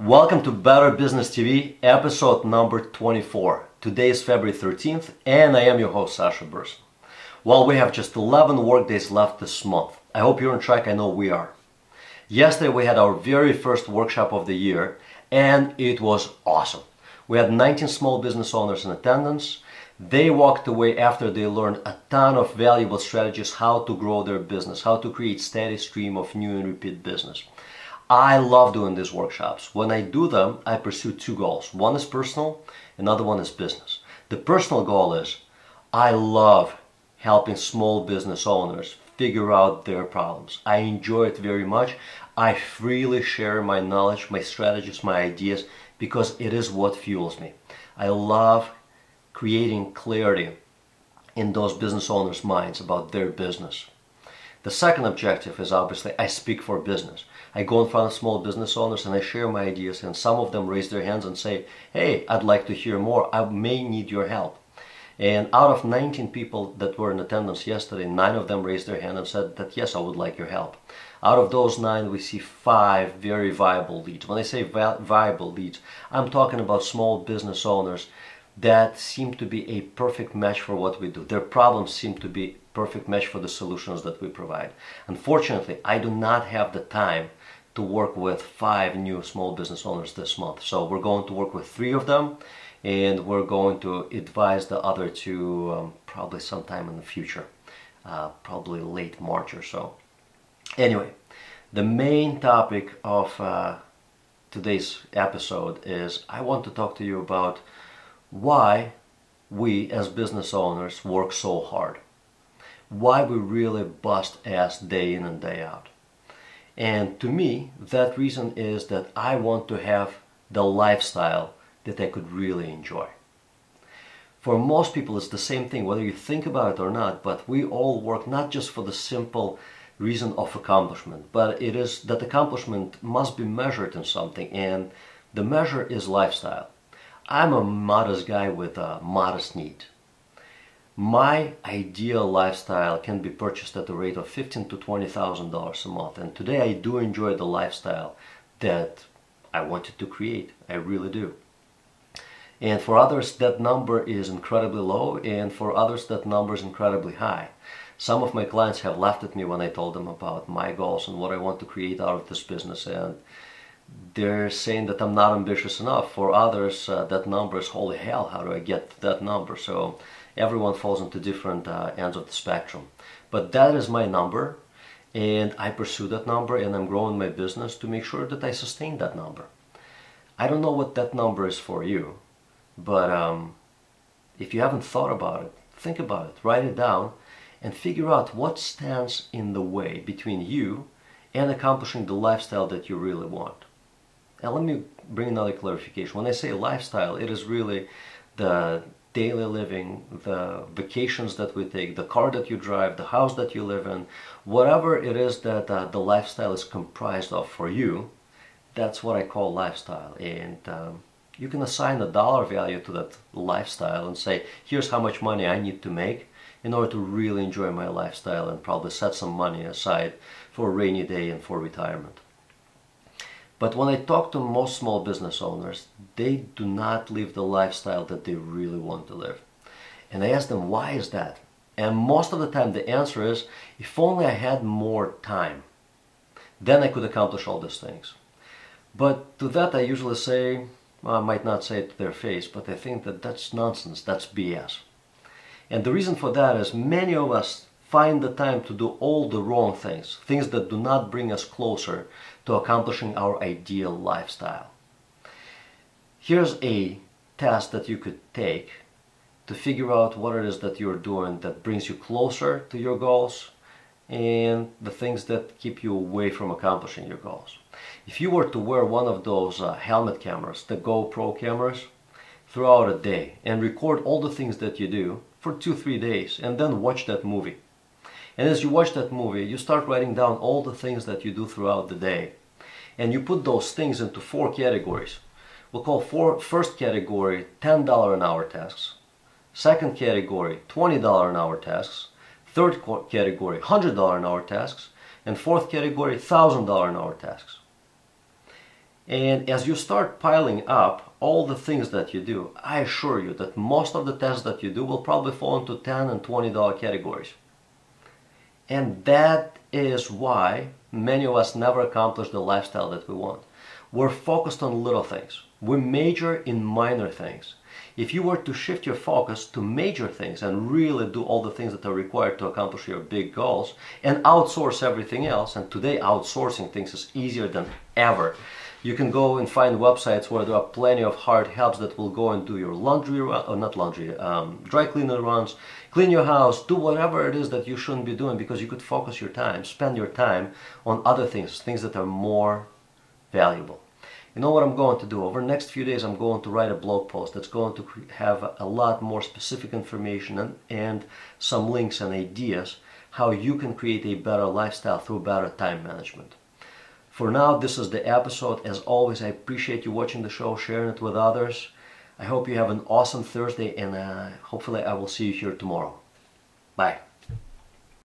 Welcome to Better Business TV, episode number 24. Today is February 13th, and I am your host, Sasha Burson. Well, we have just 11 work days left this month. I hope you're on track. I know we are. Yesterday, we had our very first workshop of the year, and it was awesome. We had 19 small business owners in attendance. They walked away after they learned a ton of valuable strategies how to grow their business, how to create steady stream of new and repeat business. I love doing these workshops. When I do them, I pursue two goals. One is personal, another one is business. The personal goal is I love helping small business owners figure out their problems. I enjoy it very much. I freely share my knowledge, my strategies, my ideas, because it is what fuels me. I love creating clarity in those business owners' minds about their business. The second objective is obviously I speak for business. I go in front of small business owners and I share my ideas, and some of them raise their hands and say, hey, I'd like to hear more. I may need your help. And out of 19 people that were in attendance yesterday, 9 of them raised their hand and said that yes, I would like your help. Out of those 9, we see 5 very viable leads. When I say viable leads, I'm talking about small business owners that seem to be a perfect match for what we do. Their problems seem to be perfect match for the solutions that we provide. Unfortunately, I do not have the time to work with 5 new small business owners this month. So we're going to work with 3 of them, and we're going to advise the other 2 probably sometime in the future, probably late March or so. Anyway, the main topic of today's episode is I want to talk to you about why we as business owners work so hard. Why we really bust ass day in and day out. And to me, that reason is that I want to have the lifestyle that I could really enjoy. For most people, it's the same thing, whether you think about it or not, but we all work not just for the simple reason of accomplishment, but it is that accomplishment must be measured in something, and the measure is lifestyle. I'm a modest guy with a modest need. My ideal lifestyle can be purchased at the rate of $15,000 to $20,000 a month, and today I do enjoy the lifestyle that I wanted to create. I really do. And for others, that number is incredibly low, and for others, that number is incredibly high. Some of my clients have laughed at me when I told them about my goals and what I want to create out of this business, and they're saying that I'm not ambitious enough. For others, that number is holy hell, how do I get to that number? So everyone falls into different ends of the spectrum. But that is my number, and I pursue that number, and I'm growing my business to make sure that I sustain that number. I don't know what that number is for you, but if you haven't thought about it, think about it, write it down, and figure out what stands in the way between you and accomplishing the lifestyle that you really want. Now let me bring another clarification. When I say lifestyle, it is really the daily living, the vacations that we take, the car that you drive, the house that you live in, whatever it is that the lifestyle is comprised of for you, that's what I call lifestyle. And you can assign a dollar value to that lifestyle and say, here's how much money I need to make in order to really enjoy my lifestyle, and probably set some money aside for a rainy day and for retirement. But when I talk to most small business owners, they do not live the lifestyle that they really want to live. And I ask them, why is that? And most of the time the answer is, if only I had more time, then I could accomplish all these things. But to that I usually say, well, I might not say it to their face, but I think that that's nonsense, that's BS. And the reason for that is many of us find the time to do all the wrong things, things that do not bring us closer to accomplishing our ideal lifestyle. Here's a test that you could take to figure out what it is that you're doing that brings you closer to your goals and the things that keep you away from accomplishing your goals. If you were to wear one of those helmet cameras, the GoPro cameras, throughout a day and record all the things that you do for 2-3 days, and then watch that movie. And as you watch that movie, you start writing down all the things that you do throughout the day. And you put those things into 4 categories. We'll call first category $10 an hour tasks. Second category $20 an hour tasks. Third category $100 an hour tasks. And fourth category $1,000 an hour tasks. And as you start piling up all the things that you do, I assure you that most of the tests that you do will probably fall into $10 and $20 categories. And that is why many of us never accomplish the lifestyle that we want. We're focused on little things. We major in minor things. If you were to shift your focus to major things and really do all the things that are required to accomplish your big goals and outsource everything else, and today outsourcing things is easier than ever. You can go and find websites where there are plenty of hard helps that will go and do your laundry, or not laundry, dry cleaner runs, clean your house, do whatever it is that you shouldn't be doing, because you could focus your time, spend your time on other things, things that are more valuable. You know what I'm going to do? Over the next few days, I'm going to write a blog post that's going to have a lot more specific information and some links and ideas how you can create a better lifestyle through better time management. For now, this is the episode. As always, I appreciate you watching the show, sharing it with others. I hope you have an awesome Thursday, and hopefully I will see you here tomorrow. Bye.